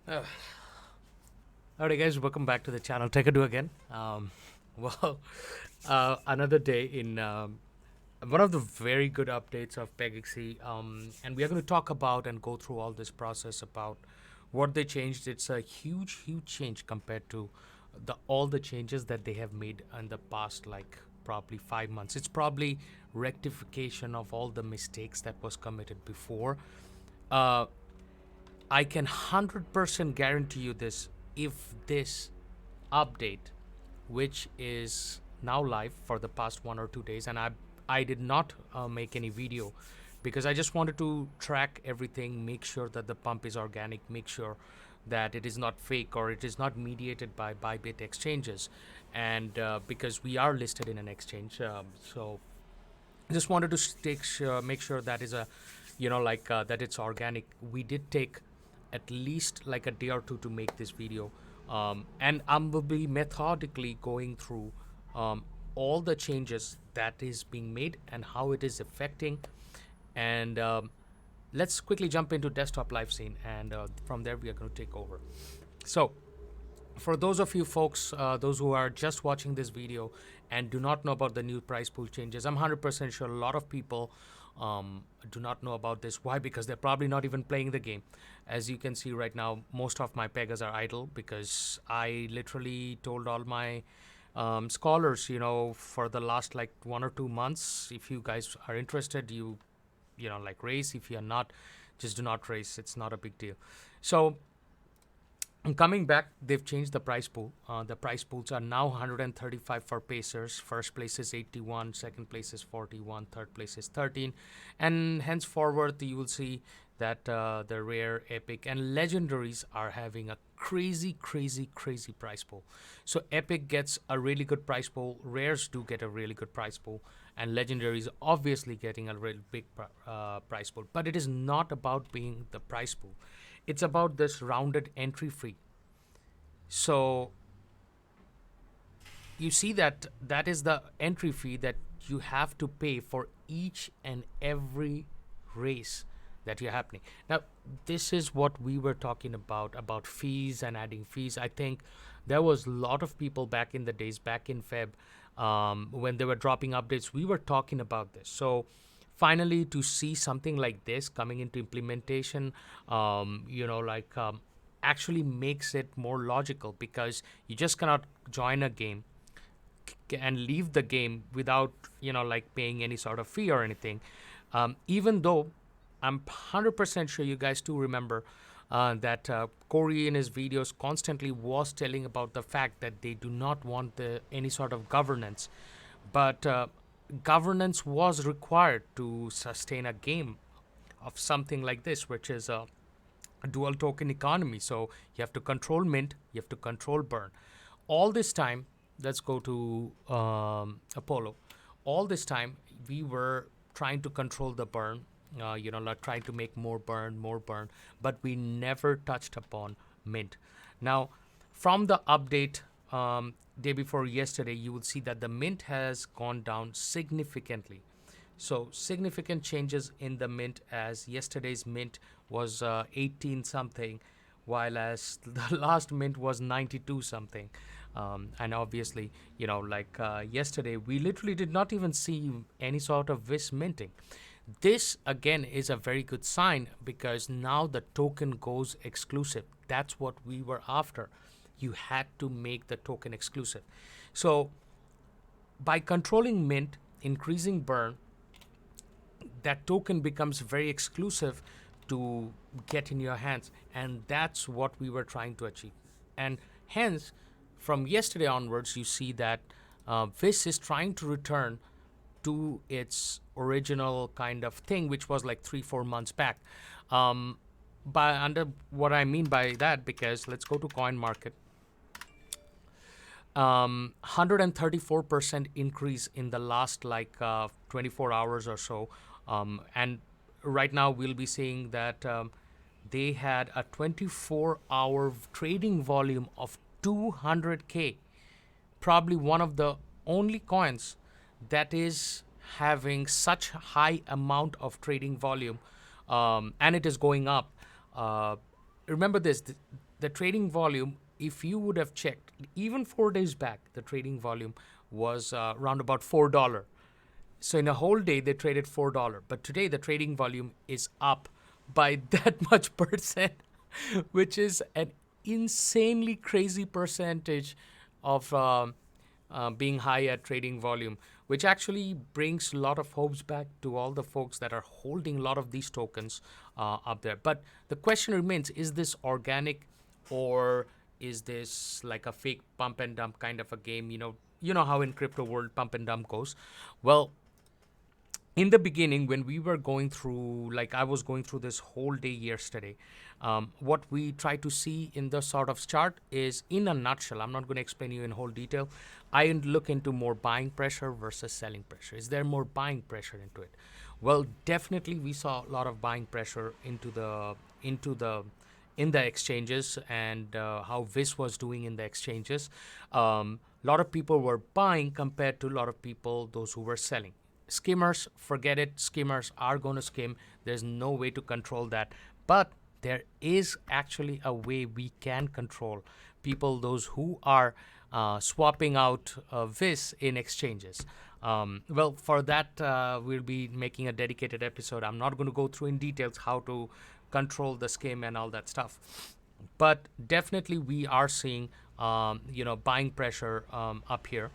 Uh, Alright, guys, welcome back to the channel. Techado again. Well, another day in one of the very good updates of Pegaxy, and we are going to talk about and go through all this process about what they changed. It's a huge, huge change compared to all the changes that they have made in the past, like probably 5 months. It's probably rectification of all the mistakes that was committed before. Uh, I can 100% guarantee you this. If this update, which is now live for the past 1 or 2 days, and I did not make any video because I just wanted to track everything, make sure that the pump is organic, make sure that it is not fake or it is not mediated by Bybit exchanges, and because we are listed in an exchange, so I just wanted to make sure that is a, that it's organic. We did take at least like a day or two to make this video, and I will be methodically going through all the changes that is being made and how it is affecting. And let's quickly jump into desktop live scene, and from there we are going to take over. So for those of you folks, those who are just watching this video and do not know about the new price pool changes, I'm 100% sure a lot of people do not know about this. Why? Because they're probably not even playing the game. As you can see right now, most of my Pegas are idle because I literally told all my scholars, for the last like 1 or 2 months, if you guys are interested, like race. If you're not, just do not race. It's not a big deal. So coming back, they've changed the price pool. The price pools are now 135 for Pacers. First place is 81, second place is 41, third place is 13. And henceforward, you will see that the rare, epic, and legendaries are having a crazy, crazy, crazy price pool. So epic gets a really good price pool. Rares do get a really good price pool. And legendaries obviously getting a really big price pool. But it is not about being the price pool. It's about this rounded entry fee. So you see that is the entry fee that you have to pay for each and every race that you're happening. Now, this is what we were talking about fees and adding fees. I think there was a lot of people back in the days, back in Feb, when they were dropping updates, we were talking about this. So finally, to see something like this coming into implementation, actually makes it more logical, because you just cannot join a game and leave the game without paying any sort of fee or anything. Even though I'm 100% sure you guys do remember that Corey in his videos constantly was telling about the fact that they do not want any sort of governance, but governance was required to sustain a game of something like this, which is a dual token economy. So you have to control mint, you have to control burn. All this time, let's go to Apollo. All this time, we were trying to control the burn, trying to make more burn, but we never touched upon mint. Now, from the update day before yesterday, you will see that the mint has gone down significantly. So significant changes in the mint, as yesterday's mint was 18 something, while as the last mint was 92 something. And obviously, yesterday, we literally did not even see any sort of vis minting. This again is a very good sign, because now the token goes exclusive. That's what we were after. You had to make the token exclusive. So by controlling mint, increasing burn, that token becomes very exclusive to get in your hands, and that's what we were trying to achieve. And hence, from yesterday onwards, you see that Vis is trying to return to its original kind of thing, which was like 3-4 months back. By under what I mean by that, because let's go to coin market. 134% increase in the last 24 hours or so, and right now we'll be seeing that they had a 24-hour trading volume of 200k, probably one of the only coins that is having such high amount of trading volume, and it is going up. Remember this, the trading volume, if you would have checked, even 4 days back, the trading volume was around about $4. So in a whole day, they traded $4. But today, the trading volume is up by that much percent, which is an insanely crazy percentage of being high at trading volume, which actually brings a lot of hopes back to all the folks that are holding a lot of these tokens up there. But the question remains, is this organic, or is this like a fake pump and dump kind of a game? You know how in crypto world pump and dump goes. Well, in the beginning, when we were going through, like I was going through this whole day yesterday, what we try to see in the sort of chart is, in a nutshell, I'm not going to explain you in whole detail. I look into more buying pressure versus selling pressure. Is there more buying pressure into it? Well, definitely we saw a lot of buying pressure into the in the exchanges, and how this was doing in the exchanges. A lot of people were buying compared to a lot of people, those who were selling. Skimmers, forget it. Skimmers are going to skim. There's no way to control that. But there is actually a way we can control people, those who are swapping out this in exchanges. Well, for that, we'll be making a dedicated episode. I'm not going to go through in details how to control the skim and all that stuff. But definitely we are seeing, buying pressure up here.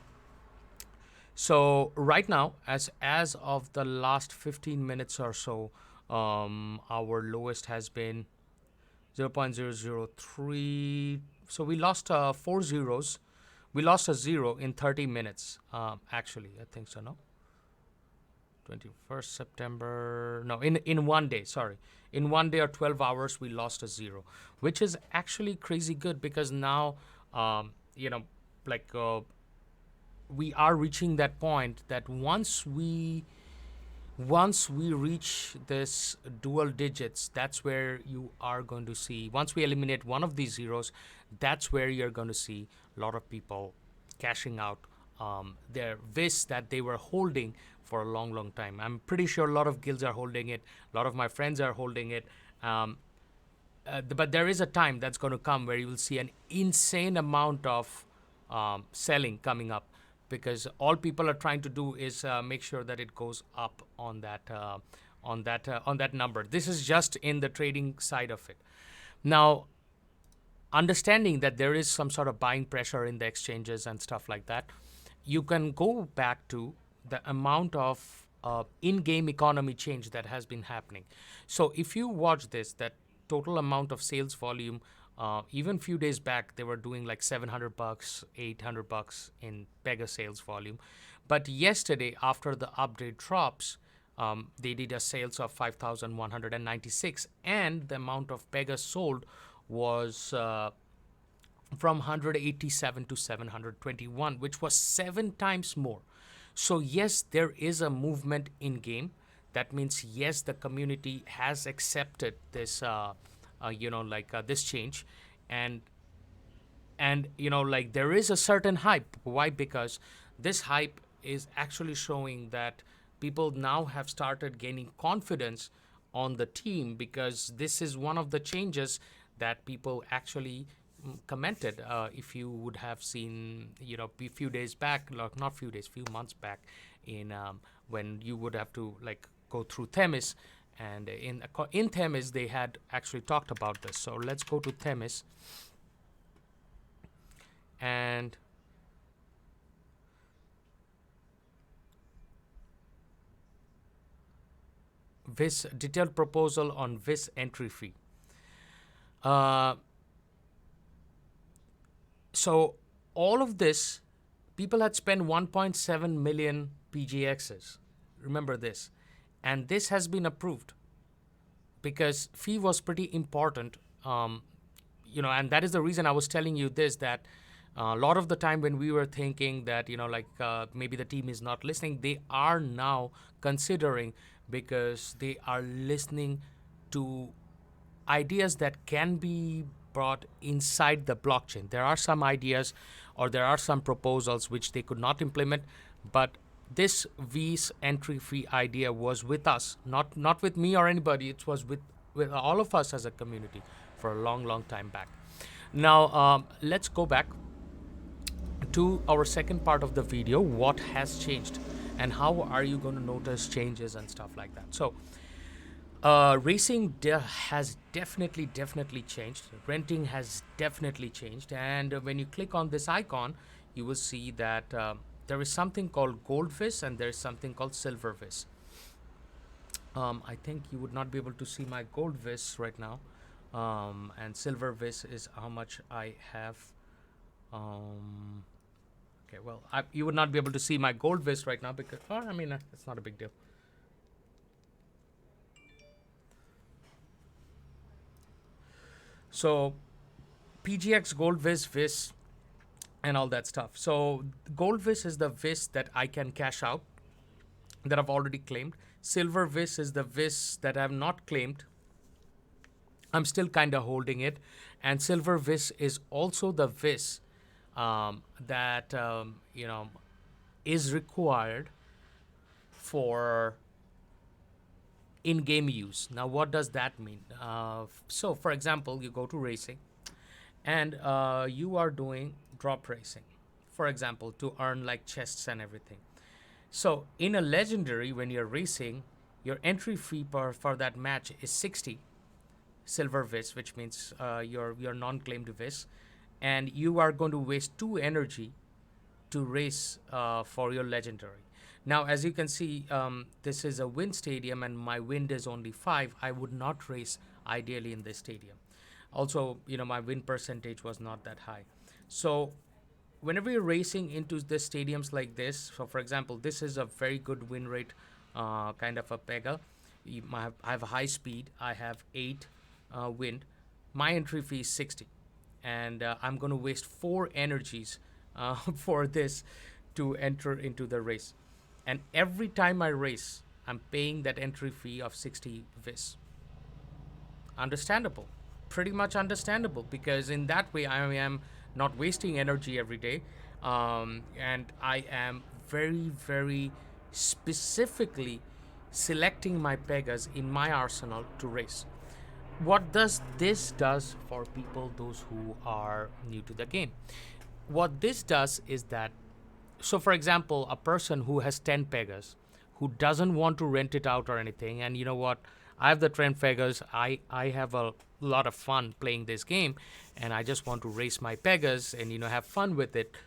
So right now, as of the last 15 minutes or so, our lowest has been 0.003. So we lost 4 zeros. We lost a zero in 30 minutes. Actually, I think so. No, 21st September. No, in one day. Sorry, in one day or 12 hours, we lost a zero, which is actually crazy good, because now, like. We are reaching that point that once we reach this dual digits, that's where you are going to see, once we eliminate one of these zeros, that's where you're going to see a lot of people cashing out their VIS that they were holding for a long time. I'm pretty sure a lot of guilds are holding it, a lot of my friends are holding it, but there is a time that's going to come where you will see an insane amount of selling coming up, because all people are trying to do is make sure that it goes up on that number. This is just in the trading side of it. Now, understanding that there is some sort of buying pressure in the exchanges and stuff like that, you can go back to the amount of in-game economy change that has been happening. So if you watch this, that total amount of sales volume, even few days back, they were doing like $700, $800 in Pega sales volume. But yesterday, after the update drops, they did a sales of 5,196, and the amount of Pega sold was from 187 to 721, which was 7 times more. So yes, there is a movement in game. That means yes, the community has accepted this. This change, and there is a certain hype. Why? Because this hype is actually showing that people now have started gaining confidence on the team, because this is one of the changes that people actually commented. If you would have seen, a few days back, not few days, few months back, in when you would have to go through Themis. And in Themis, they had actually talked about this. So let's go to Themis. And this detailed proposal on this entry fee. So all of this, people had spent 1.7 million PGXs. Remember this. And this has been approved, because fee was pretty important, and that is the reason I was telling you this, that a lot of the time when we were thinking that, maybe the team is not listening, they are now considering, because they are listening to ideas that can be brought inside the blockchain. There are some ideas, or there are some proposals which they could not implement, but this V's entry fee idea was with us, not with me or anybody. It was with all of us as a community for a long time back. Now, let's go back to our second part of the video. What has changed and how are you going to notice changes and stuff like that? So, racing has definitely changed. Renting has definitely changed. And when you click on this icon, you will see that there is something called gold vis and there is something called silver vis. I think you would not be able to see my gold vis right now. And silver vis is how much I have. Okay, well, you would not be able to see my gold vis right now because, I mean, it's not a big deal. So, PGX Gold Vis, and all that stuff. So, Gold Vis is the Vis that I can cash out, that I've already claimed. Silver Vis is the Vis that I have not claimed. I'm still kind of holding it. And Silver Vis is also the Vis that, is required for in-game use. Now, what does that mean? So, for example, you go to racing and you are doing drop racing, for example, to earn like chests and everything. So, in a legendary, when you're racing, your entry fee for that match is 60 silver vis, which means your non-claimed vis, and you are going to waste 2 energy to race for your legendary. Now, as you can see, this is a wind stadium and my wind is only 5. I would not race ideally in this stadium. Also, my win percentage was not that high. So whenever you're racing into the stadiums like this, so for example, this is a very good win rate kind of a Pega. I have a high speed. I have 8 wind. My entry fee is 60. And I'm going to waste 4 energies for this to enter into the race. And every time I race, I'm paying that entry fee of 60 vis. Understandable. Pretty much understandable, because in that way I am not wasting energy every day, and I am very specifically selecting my Pegas in my arsenal to race. What does this does for people, those who are new to the game? What this does is that, so for example, a person who has 10 Pegas, who doesn't want to rent it out or anything, and you know what, I have the 10 Pegas, I have a lot of fun playing this game, and I just want to race my Pegas and have fun with it.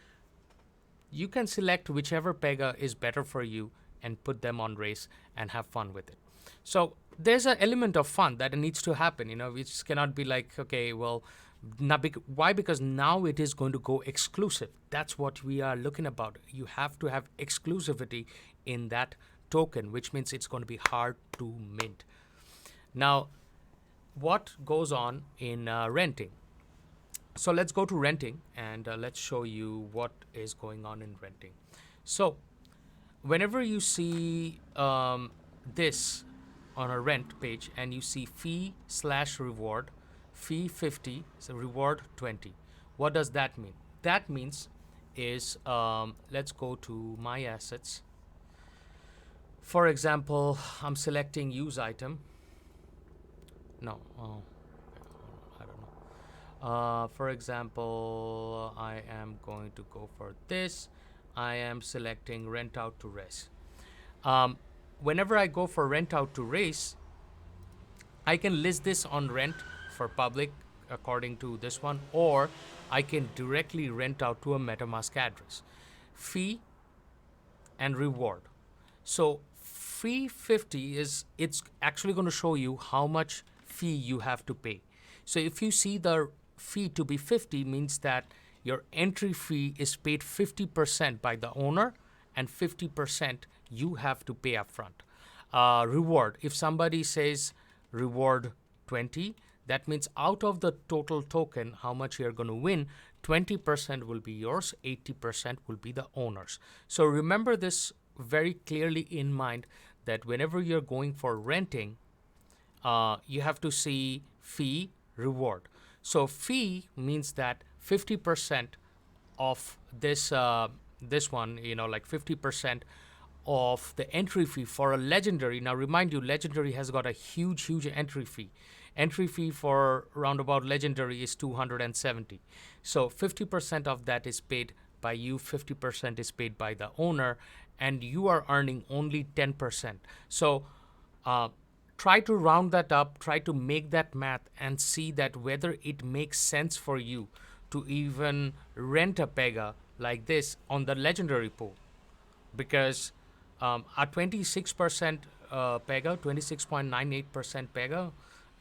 You can select whichever Pega is better for you and put them on race and have fun with it. So there's an element of fun that needs to happen. We just cannot be like, okay, well, why? Because now it is going to go exclusive. That's what we are looking about. You have to have exclusivity in that token, which means it's going to be hard to mint. Now, what goes on in renting? So let's go to renting and let's show you what is going on in renting. So whenever you see this on a rent page and you see fee/reward, fee 50, so reward 20. What does that mean? That means is, let's go to my assets. For example, I'm selecting use item. No, I don't know. For example, I am going to go for this. I am selecting rent out to race. Whenever I go for rent out to race, I can list this on rent for public according to this one, or I can directly rent out to a MetaMask address. Fee and reward. So fee 50 it's actually going to show you how much fee you have to pay. So if you see the fee to be 50, means that your entry fee is paid 50% by the owner and 50% you have to pay upfront. Reward, if somebody says reward 20, that means out of the total token, how much you're going to win, 20% will be yours, 80% will be the owner's. So remember this very clearly in mind, that whenever you're going for renting, you have to see fee, reward. So fee means that 50% of this one, like 50% of the entry fee for a legendary. Now remind you, legendary has got a huge entry fee, entry fee for roundabout legendary is 270. So 50% of that is paid by you, 50% is paid by the owner, and you are earning only 10%. So try to round that up, try to make that math and see that whether it makes sense for you to even rent a Pega like this on the legendary pool. Because a 26% Pega, 26.98% Pega,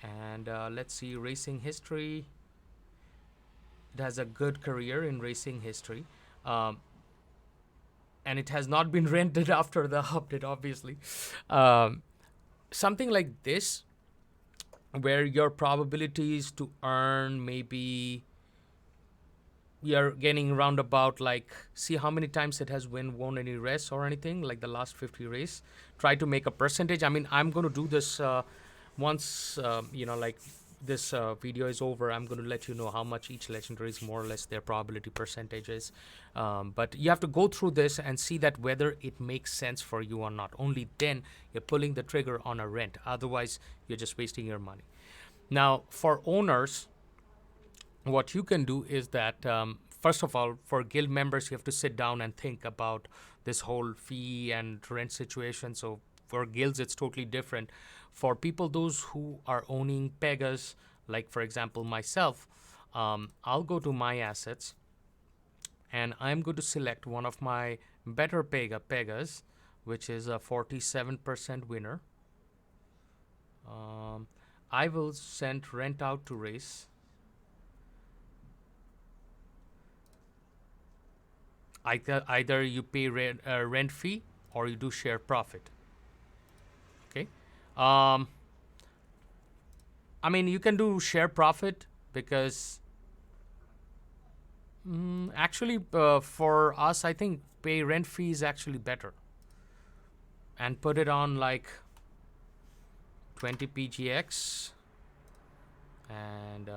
and let's see racing history. It has a good career in racing history. Um, and it has not been rented after the update, obviously. Um, Something like this, where your probabilities to earn maybe you're getting roundabout, like, see how many times it has won any race or anything, like the last 50 race. Try to make a percentage. I mean, I'm going to do this once, like this video is over. I'm going to let you know how much each legendary is, more or less their probability percentages. But you have to go through this and see that whether it makes sense for you or not. Only then you're pulling the trigger on a rent. Otherwise, you're just wasting your money. Now, for owners, what you can do is that, first of all, for guild members, you have to sit down and think about this whole fee and rent situation. So for guilds, it's totally different. For people, those who are owning Pegas, like for example myself, I'll go to my assets and I'm going to select one of my better Pegas, which is a 47% winner. I will send rent out to race. Either you pay rent fee or you do share profit. Okay. I mean, you can do share profit because actually for us, I think pay rent fee is actually better. And put it on like 20 PGX. And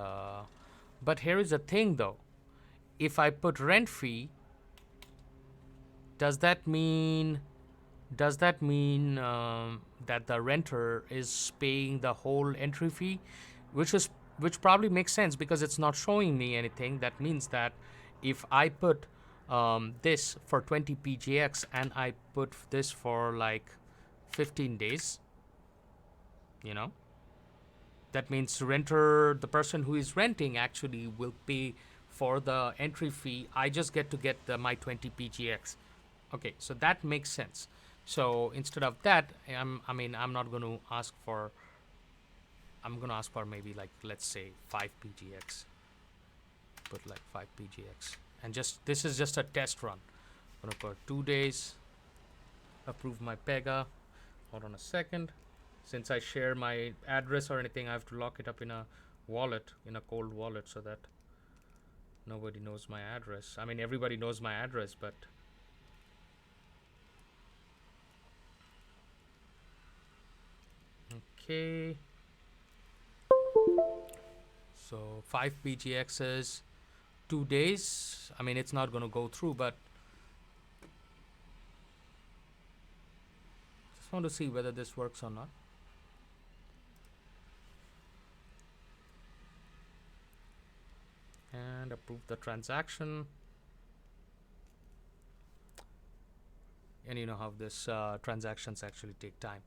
but here is the thing though. If I put rent fee, does that mean that the renter is paying the whole entry fee, which probably makes sense because it's not showing me anything. That means that if I put this for 20 PGX and I put this for like 15 days, that means the person who is renting actually will pay for the entry fee. I just get my 20 PGX. Okay, so that makes sense. So instead of that, I'm going to ask for maybe, like, let's say 5 PGX. Put like 5 PGX. And this is just a test run. I'm going to put 2 days. Approve my Pega. Hold on a second. Since I share my address or anything, I have to lock it up in a wallet, in a cold wallet, so that nobody knows my address. I mean, everybody knows my address, but okay. So 5 PGXs, 2 days. I mean, it's not going to go through, but just want to see whether this works or not. And approve the transaction. And you know how this transactions actually take time.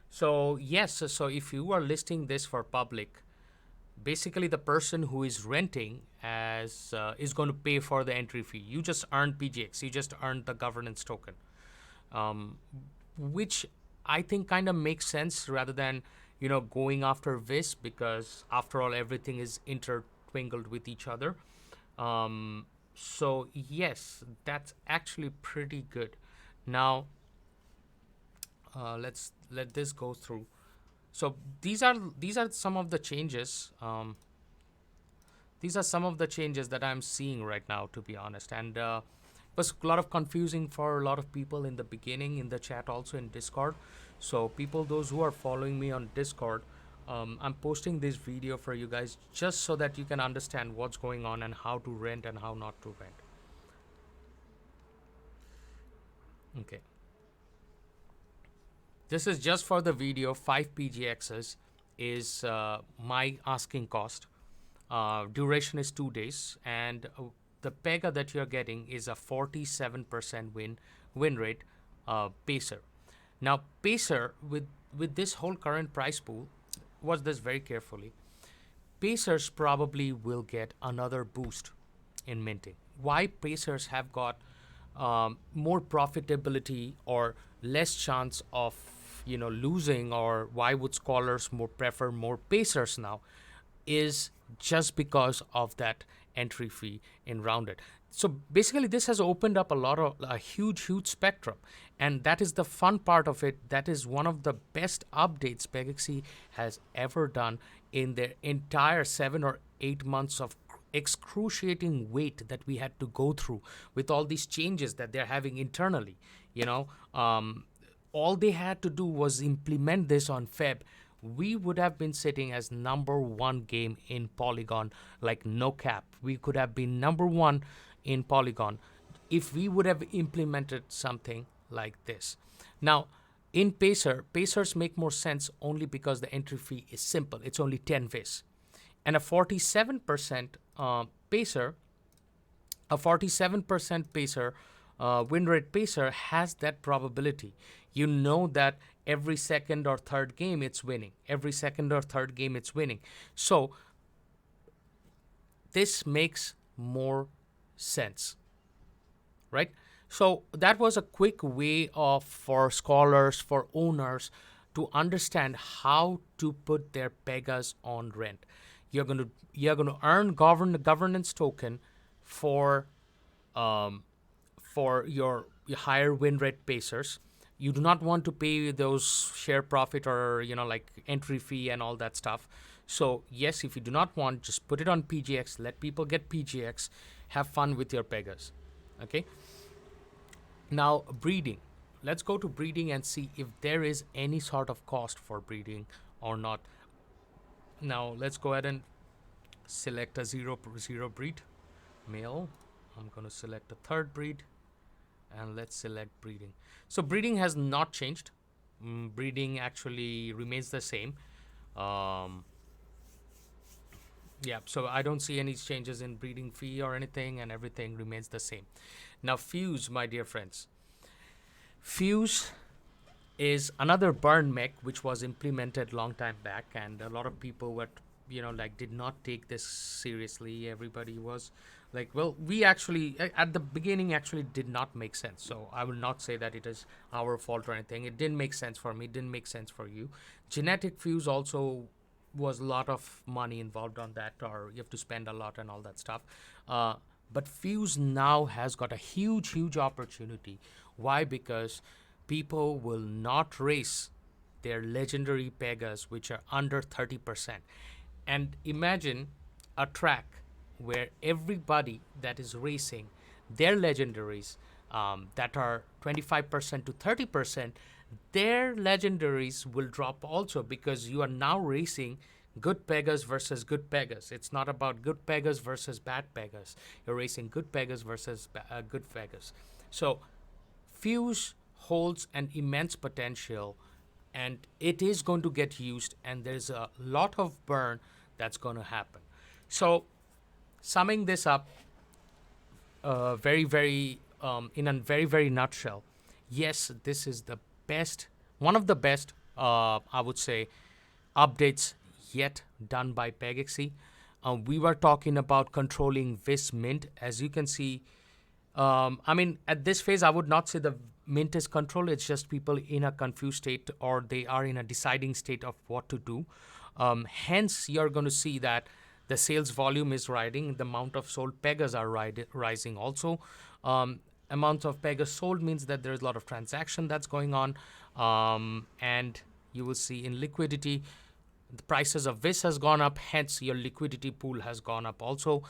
So yes, so if you are listing this for public, basically the person who is renting is going to pay for the entry fee. You just earned PGX, you just earned the governance token, which I think kind of makes sense rather than going after this, because after all everything is intertwined with each other. So yes, that's actually pretty good. Now let's let this go through. So these are some of the changes. These are some of the changes that I'm seeing right now, to be honest. And it was a lot of confusing for a lot of people in the beginning, in the chat, also in Discord. So people, those who are following me on Discord, I'm posting this video for you guys just so that you can understand what's going on and how to rent and how not to rent. Okay. This is just for the video, 5 PGXs. is my asking cost. Duration is 2 days, and the Pega that you're getting is a 47% win rate pacer. Now, pacer with this whole current price pool, watch this very carefully. Pacers probably will get another boost in minting. Why Pacers have got more profitability or less chance of losing, or why would scholars more prefer more Pacers now, is just because of that entry fee in rounded. So basically, this has opened up a huge spectrum, and that is the fun part of it. That is one of the best updates Pegaxy has ever done in their entire 7 or 8 months of excruciating wait that we had to go through with all these changes that they're having internally. All they had to do was implement this on Feb. We would have been sitting as #1 game in Polygon, like no cap. We could have been #1 in Polygon if we would have implemented something like this. Now, in Pacers make more sense only because the entry fee is simple. It's only 10 Vis. And a 47% Pacer, a 47% Pacer, win rate Pacer has that probability. You know that every second or third game it's winning. Every second or third game it's winning. So this makes more sense, right? So that was a quick way for scholars, for owners to understand how to put their Pegas on rent. You're going to earn governance token for your higher win rate Pacers. You do not want to pay those share profit or like entry fee and all that stuff. So yes, if you do not want, just put it on PGX. Let people get PGX. Have fun with your Pegas. Okay. Now breeding. Let's go to breeding and see if there is any sort of cost for breeding or not. Now let's go ahead and select a zero breed male. I'm going to select a third breed, and let's select breeding. So breeding has not changed. Breeding actually remains the same. Yeah, so I don't see any changes in breeding fee or anything, and everything remains the same. Now Fuse, my dear friends. Fuse is another burn mech which was implemented long time back, and a lot of people were did not take this seriously. Everybody was like, well, we actually at the beginning actually did not make sense. So I will not say that it is our fault or anything. It didn't make sense for me, it didn't make sense for you. Genetic Fuse also was a lot of money involved on that, or you have to spend a lot and all that stuff. But Fuse now has got a huge opportunity. Why? Because people will not race their legendary Pegas which are under 30%. And imagine a track where everybody that is racing their legendaries that are 25% to 30%, their legendaries will drop also, because you are now racing good Pegas versus good Pegas. It's not about good Pegas versus bad Pegas. You're racing good Pegas versus good Pegas. So Fuse holds an immense potential, and it is going to get used, and there's a lot of burn that's going to happen. So summing this up in a very nutshell, yes, this is the best, one of the best, I would say, updates yet done by Pegaxy. We were talking about controlling Vis mint. As you can see, I mean, at this phase, I would not say the mint is controlled. It's just people in a confused state, or they are in a deciding state of what to do. Hence, you're going to see that the sales volume is rising. The amount of sold Pegas are rising also. Amount of Pegas sold means that there's a lot of transaction that's going on. And you will see in liquidity, the prices of Vis has gone up. Hence, your liquidity pool has gone up also.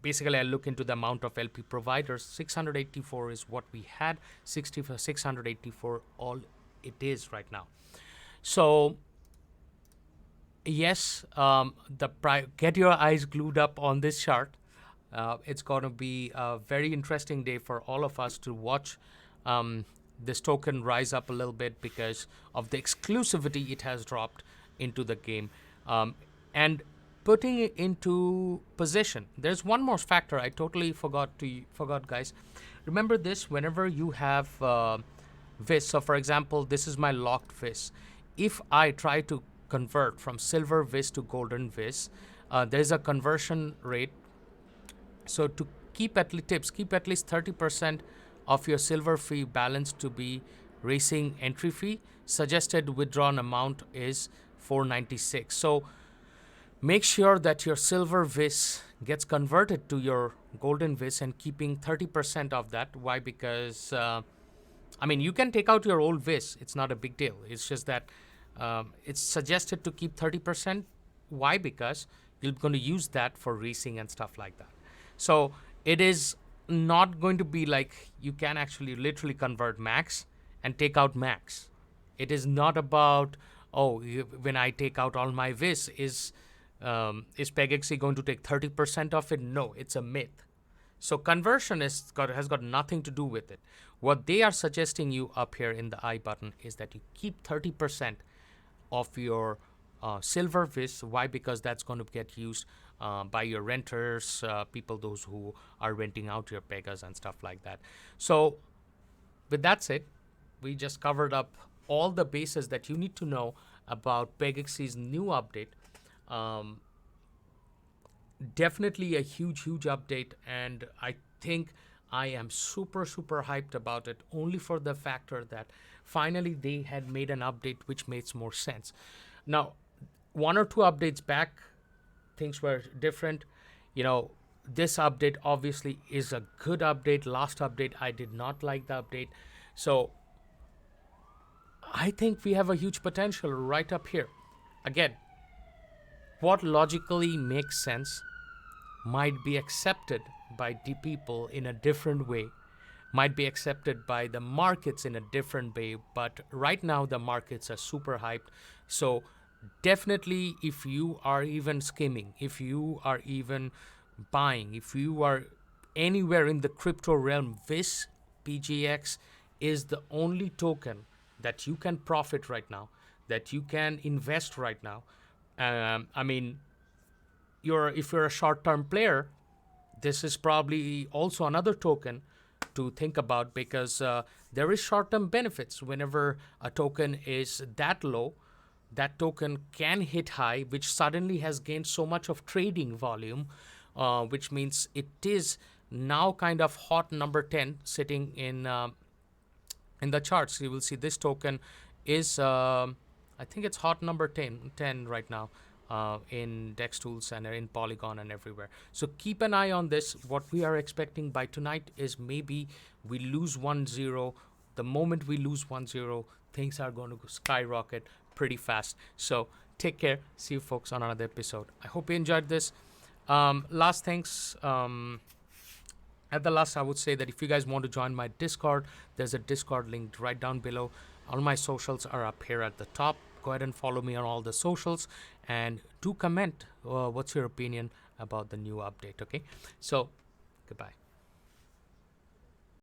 Basically, I look into the amount of LP providers. 684 is what we had. 684 all it is right now. So yes, get your eyes glued up on this chart. It's going to be a very interesting day for all of us to watch this token rise up a little bit because of the exclusivity it has dropped into the game, and putting it into position. There's one more factor I totally forgot, guys. Remember this: whenever you have vis. So, for example, this is my locked vis. If I try to convert from silver vis to golden vis, there's a conversion rate. So to keep at least 30% of your silver fee balance to be racing entry fee. Suggested withdrawn amount is 496. So make sure that your silver vis gets converted to your golden vis and keeping 30% of that. Why? Because you can take out your old vis. It's not a big deal. It's just that it's suggested to keep 30%. Why? Because you're going to use that for racing and stuff like that. So it is not going to be like you can actually literally convert max and take out max. It is not about, when I take out all my vis, is Pegaxy going to take 30% of it? No, it's a myth. So conversion has got nothing to do with it. What they are suggesting you up here in the I button is that you keep 30% of your silver vis. Why? Because that's going to get used by your renters, people those who are renting out your Pegas and stuff like that. So with that said, we just covered up all the bases that you need to know about Pegaxy's new update. Definitely a huge update, and I think I am super hyped about it, only for the factor that finally they had made an update which makes more sense. Now, one or two updates back, things were different. This update obviously is a good update. Last update, I did not like the update. So I think we have a huge potential right up here. Again, what logically makes sense might be accepted by the people in a different way, might be accepted by the markets in a different way, but right now the markets are super hyped. So definitely, if you are even skimming, if you are even buying, if you are anywhere in the crypto realm, this PGX is the only token that you can profit right now, that you can invest right now. If you're a short-term player, this is probably also another token to think about, because there is short-term benefits. Whenever a token is that low, that token can hit high, which suddenly has gained so much of trading volume, which means it is now kind of hot number 10 sitting in the charts. You will see this token is, I think it's hot number 10 right now in Dex Tools and in Polygon and everywhere. So keep an eye on this. What we are expecting by tonight is maybe we lose 1-0. The moment we lose 1-0, things are going to skyrocket pretty fast. So take care. See you folks on another episode. I hope you enjoyed this. Last things. At the last, I would say that if you guys want to join my Discord, there's a Discord link right down below. All my socials are up here at the top. Go ahead and follow me on all the socials, and do comment what's your opinion about the new update. Okay, so goodbye.